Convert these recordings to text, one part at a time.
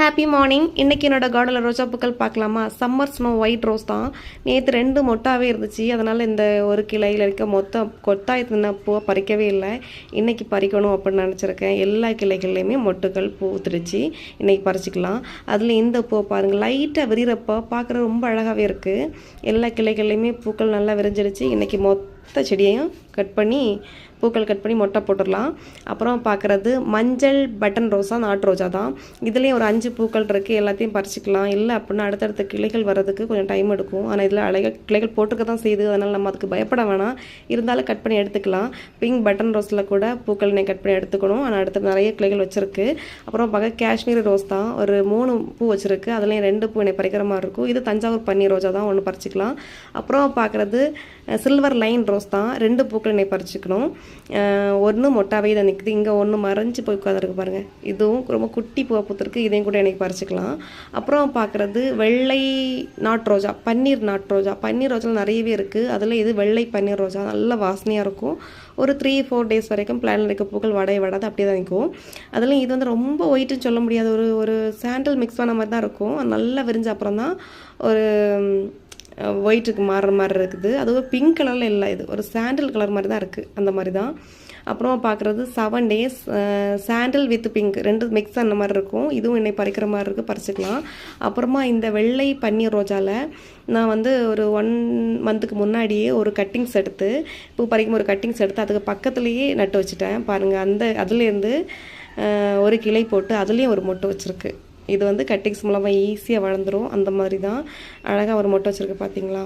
Happy morning. இன்றைக்கி என்னோடய கார்டனில் ரோஜா பூக்கள் பார்க்கலாமா? சம்மர் ஸ்னோ ஒயிட் ரோஸ் தான். நேற்று 2 மொட்டாகவே இருந்துச்சு. அதனால் இந்த ஒரு கிளையில் இருக்க மொத்த கொத்தாயத்தின பூவை பறிக்கவே இல்லை. இன்றைக்கி பறிக்கணும் அப்படின்னு நினச்சிருக்கேன். எல்லா கிளைகள்லையுமே மொட்டுகள் பூத்துருச்சு. இன்றைக்கி பறிச்சிக்கலாம். அதில் இந்த பூவை பாருங்கள், லைட்டாக விரிகிறப்போ பார்க்குற ரொம்ப அழகாகவே இருக்குது. எல்லா கிளைகள்லையுமே பூக்கள் நல்லா விரிஞ்சிருச்சு. இன்றைக்கி மொத்த செடியையும் பூக்கள் கட் பண்ணி மொட்டை போட்டுடலாம். அப்புறம் பார்க்குறது மஞ்சள் பட்டன் ரோஸா, நாட்டு ரோஜா தான். இதுலேயும் ஒரு 5 பூக்கள் இருக்குது. எல்லாத்தையும் பறிச்சிக்கலாம். இல்லை அப்படின்னா அடுத்தடுத்த கிளைகள் வர்றதுக்கு கொஞ்சம் டைம் எடுக்கும். ஆனால் இதில் அழகாக கிளைகள் போட்டுக்க தான் செய்யுது. அதனால் நம்ம அதுக்கு பயப்பட வேணாம். இருந்தாலும் கட் பண்ணி எடுத்துக்கலாம். பிங்க் பட்டன் ரோஸில் கூட பூக்கள் கட் பண்ணி எடுத்துக்கணும். ஆனால் அடுத்து நிறைய கிளைகள் வச்சுருக்கு. அப்புறம் பார்க்க காஷ்மீரி ரோஸ் தான். ஒரு 3 பூ வச்சுருக்கு. அதுலேயும் 2 பூ பறிக்கிற மாதிரி இருக்கும். இது தஞ்சாவூர் பன்னீர் ரோஜா தான், ஒன்று பறிச்சிக்கலாம். அப்புறம் பார்க்குறது சில்வர் லைன் ரோஸ் தான். 2 பூக்கள் பறிச்சிக்கணும். ஒன்று மொட்டாவே தான் நிற்குது. இங்கே ஒன்று மறைஞ்சு போய் உட்காந்துருக்கு பாருங்கள். இதுவும் ரொம்ப குட்டி பூவை பூத்துருக்கு. இதையும் கூட எனக்கு பறிச்சிக்கலாம். அப்புறம் பார்க்குறது வெள்ளை நாட்டு ரோஜா, பன்னீர் நாட்டு ரோஜா. பன்னீர் ரோஜா நிறையவே இருக்குது. அதில் இது வெள்ளை பன்னீர் ரோஜா, நல்ல வாசனையாக இருக்கும். ஒரு 3-4 டேஸ் வரைக்கும் பிளானில் இருக்க பூக்கள் வடாது, அப்படியே தான் நிற்கும். அதுலேயும் இது ரொம்ப ஒயிட்டுன்னு சொல்ல முடியாது. ஒரு சாண்டல் மிக்ஸ் பண்ண மாதிரி தான் இருக்கும். நல்லா விரிஞ்ச அப்புறம் தான் ஒரு ஒயிட்டுக்கு மாறுற மாதிரி இருக்குது. அதுவும் பிங்க் கலரில் இல்லை, இது ஒரு சாண்டில் கலர் மாதிரி தான் இருக்குது. அந்த மாதிரி தான். அப்புறம் பார்க்குறது 7 days sandal with pink 2 mix ஆன மாதிரி இருக்கும். இதுவும் பறிக்கிற மாதிரி இருக்குது, பறிச்சிக்கலாம். அப்புறமா இந்த வெள்ளை பன்னீர் ரோஜாவில் நான் ஒரு 1 மந்த்துக்கு முன்னாடியே ஒரு கட்டிங்ஸ் எடுத்து, பூ பறிக்கும் ஒரு கட்டிங்ஸ் எடுத்து அதுக்கு பக்கத்துலேயே நட்டு வச்சுட்டேன் பாருங்கள். அதுலேருந்து ஒரு கிளை போட்டு அதுலேயும் ஒரு மொட்டு வச்சுருக்கு. இது கட்டிங்ஸ் மூலமாக ஈஸியாக வளர்ந்துடும். அந்த மாதிரி தான் அழகாக ஒரு மொட்டை வச்சுருக்கு பார்த்தீங்களா?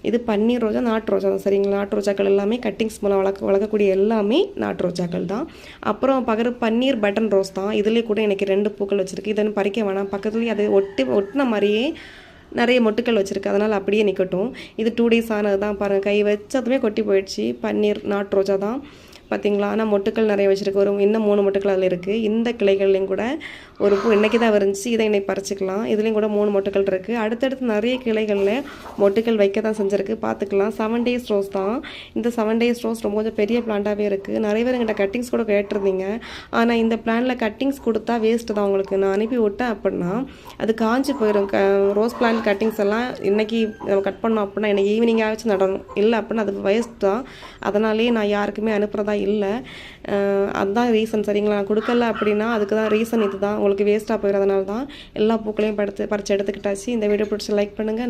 இது பன்னீர் ரோஜா, நாட்டு ரோஜா தான். சரிங்களா? நாட்டு ரோஜாக்கள் எல்லாமே கட்டிங்ஸ் மூலம் வளர்க்கக்கூடிய எல்லாமே நாட்டு ரோஜாக்கள் தான். அப்புறம் பன்னீர் பட்டன் ரோஸ் தான். இதுலேயே கூட 2 பூக்கள் வச்சுருக்கு. இதை பறிக்க வேணாம். பக்கத்துலேயே அது ஒட்டின மாதிரியே நிறைய மொட்டுக்கள் வச்சுருக்கு. அதனால் அப்படியே நிற்கட்டும். இது 2 டேஸ் ஆனது தான் பாருங்கள். கை வச்சதுமே கொட்டி போயிடுச்சு. பன்னீர் நாட்டு ரோஜா தான் பார்த்தீங்களா? ஆனால் மொட்டுக்கள் நிறைய வச்சுருக்கு. இன்னும் 3 மொட்டுக்கள் அதில் இருக்குது. இந்த கிளைகள்லையும் கூட ஒரு பூ இன்றைக்கி தான் விரிஞ்சி. இதை பறிச்சிக்கலாம். இதுலேயும் கூட 3 மொட்டுக்கள் இருக்குது. அடுத்தடுத்து நிறைய கிளைகளில் மொட்டுக்கள் வைக்க தான் செஞ்சுருக்கு. பார்த்துக்கலாம். 7 டேஸ் ரோஸ் தான். இந்த 7 டேஸ் ரோஸ் ரொம்ப கொஞ்சம் பெரிய பிளான்ட்டாகவே இருக்குது. நிறைய பேர் எங்கிட்ட கட்டிங்ஸ் கூட கேட்டிருந்தீங்க. ஆனால் இந்த பிளான்ட்டில் கட்டிங்ஸ் கொடுத்தா வேஸ்ட்டு தான். உங்களுக்கு நான் அனுப்பி விட்டேன் அப்படின்னா அது காஞ்சி போயிடும். ரோஸ் பிளான்ட் கட்டிங்ஸ் எல்லாம் இன்றைக்கி நம்ம கட் பண்ணோம் அப்படின்னா எனக்கு ஈவினிங்காகச்சும் நடணும். இல்லை அப்படின்னா அது வேஸ்ட் தான். அதனாலேயே நான் யாருக்குமே அனுப்புகிறதா இல்லை. அதுதான் ரீசன். சரிங்களா? நான் கொடுக்கல அப்படின்னா அதுக்கு தான் ரீசன். இது தான் உங்களுக்கு வேஸ்ட்டாக போயிடுறதுனால தான் எல்லா பூக்களையும் பறித்து எடுத்துக்கிட்டாச்சு. இந்த வீடியோ பிடிச்சி லைக் பண்ணுங்கள்.